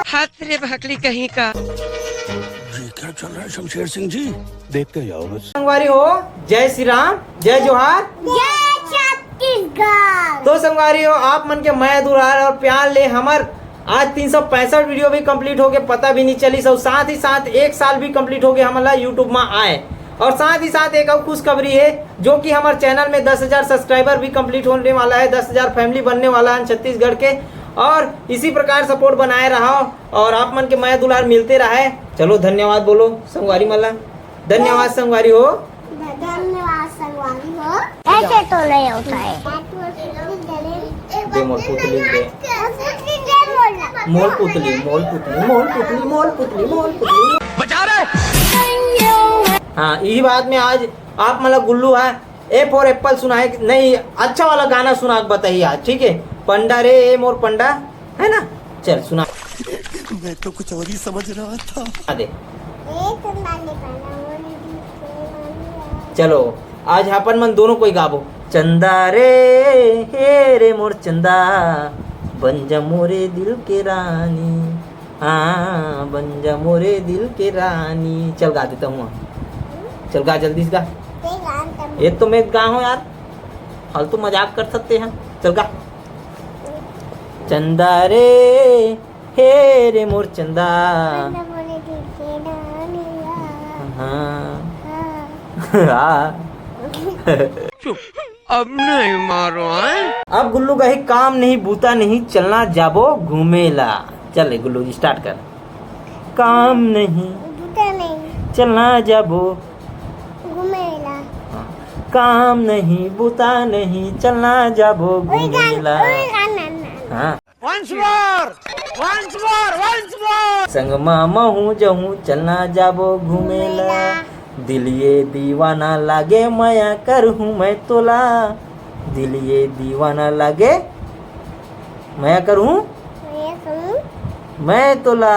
हाथ रे भाकली कहीं का। ये क्या चल रहा है शमशेर सिंह जी, देखते जाओ बस। संगवारी हो, जय श्री राम, जय जोहार, जय छत्तीसगढ़। तो संगवारी हो, आप मन के मैं दुलार और प्यार ले हमर आज 365 वीडियो भी कंप्लीट हो गए, पता भी नहीं चली। सब साथ ही साथ 1 साल भी कंप्लीट हो गया हमारा यूट्यूब में आए। और साथ ही साथ एक और खुशखबरी है, जो कि हमारे चैनल में 10,000 सब्सक्राइबर भी कंप्लीट होने वाला है, 10,000 फैमिली बनने वाला है छत्तीसगढ़ के। और इसी प्रकार सपोर्ट बनाए रहा और आप मन के मैं दुलार मिलते रहे। चलो धन्यवाद बोलो संगवारी मला। धन्यवाद संगवारी हो, धन्यवाद संगवारी हो। ऐसे तो नहीं होता है। दे मोल पुतली दे, मोल पुतली, मोल पुतली, मोल पुतली, मोल पुतली, मोल पुतली बचा रहे। हाँ, यही बात में आज आप मतलब गुल्लू है ए फॉर एप्पल सुना है नहीं, अच्छा वाला गाना सुना बताइए आज, ठीक है। पंडा रे ए मोर पंडा, है ना, चल सुना। मैं तो कुछ और ही समझ रहा था। दे चलो आज अपन मन दोनों कोई गाबो। चंदा रे हे रे मोर चंदा, बन जा मोरे दिल के रानी, हाँ बन जा मोरे दिल के रानी। चल गा देता हूँ, चल गा जल्दी से गा। ये तो मैं गा हूँ यार, फालतू मजाक कर सकते हैं, चल गा। चंदा रे हे रे मोर चंदा, हाँ चुप, अब नहीं मारो हैं। अब गुल्लू कही काम नहीं बूता नहीं, चलना जाबो घूमेला। चल गुल्लू जी स्टार्ट कर। काम नहीं चलना जाबो घूमेला, काम नहीं बूता नहीं, चलना जाबो घूमेला। हाँ Once more, once more, once more. संग मामा हूँ जहूँ, चलना जाबो घूमेला। दिल ये दीवाना लागे, माया कर हूँ मैं तोला। दिल ये दीवाना लागे, माया कर हूँ मैं तोला।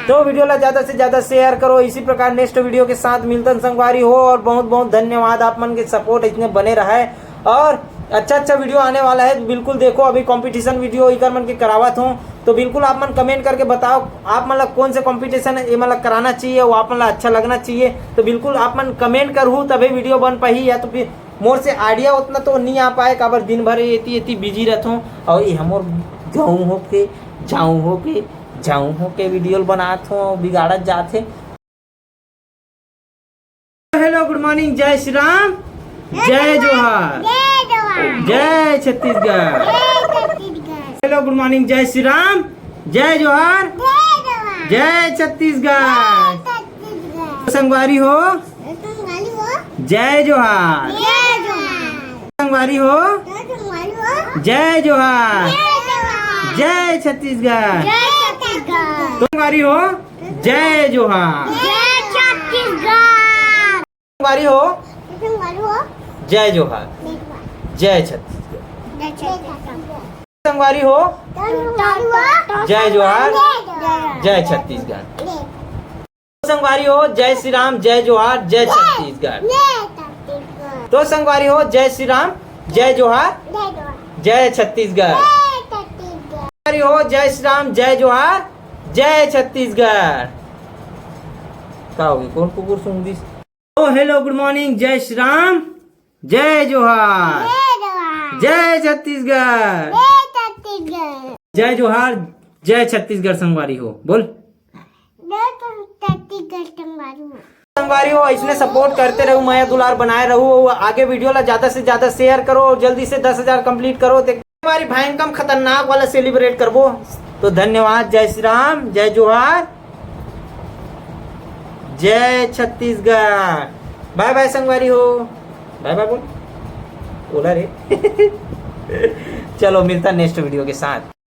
तो वीडियो ला ज्यादा से ज्यादा शेयर करो। इसी प्रकार नेक्स्ट वीडियो के साथ मिलतन संगवारी हो। और बहुत बहुत धन्यवाद आप मन के सपोर्ट इतने बने रहे। और अच्छा वीडियो आने वाला है, बिल्कुल देखो। अभी कंपटीशन वीडियो इकर मन के करावत हूँ, तो बिल्कुल आप मन कमेंट करके बताओ आप मतलब कौन से कंपटीशन ये मतलब कराना चाहिए, वो आप मतलब अच्छा लगना चाहिए। तो बिल्कुल आप मन कमेंट करूँ तभी वीडियो बन पाही, या तो फिर मोर से आइडिया उतना तो नहीं आ पाए, काबर दिन भर इतनी बिजी रहता हूँ। और ये हमोर गाँव हो के जाऊँ हो के वीडियो बनात हूँ, बिगाड़त जाते। हेलो गुड मॉर्निंग, जय श्री राम, जय जोहार, जय छत्तीसगढ़। हेलो गुड मॉर्निंग, जय श्री राम, जय जोहार, जय छत्तीसगढ़। संगवारी हो, जय जोहार, संगवारी हो, जय जोहार, जय छत्तीसगढ़। संगवारी हो, जय जोहार, संगवारी हो, जय जोहार, जय छत्तीसगढ़। संगवारी हो, जय जोहार, जय छत्तीसगढ़। संगवारी हो, जय श्री राम, जय जोहार, जय छत्तीसगढ़। तो संगवारी हो, जय श्री राम, जय जोहार, जय छत्तीसगढ़। संगवारी हो, जय श्री राम, जय जोहार, जय छत्तीसगढ़। क्या होगी, कौन कुकुर सुन दी? ओ हेलो गुड मॉर्निंग, जय श्री राम, जय जोहार, जय छत्तीसगढ़। जय जोहार, जय छत्तीसगढ़। संगवारी हो बोल, संगवारी हो इसने सपोर्ट करते रहो, मैं दुलार बनाए रहूँ। आगे वीडियो ला ज्यादा से ज्यादा शेयर करो और जल्दी से 10,000 कंप्लीट करो। हमारी भयंकर खतरनाक वाला सेलिब्रेट करबो। तो धन्यवाद, जय श्री राम, जय जोहार, जय छत्तीसगढ़। बाय बाय संगवारी हो, बाय बाय बोल, बोला रे। चलो मिलता नेक्स्ट वीडियो के साथ।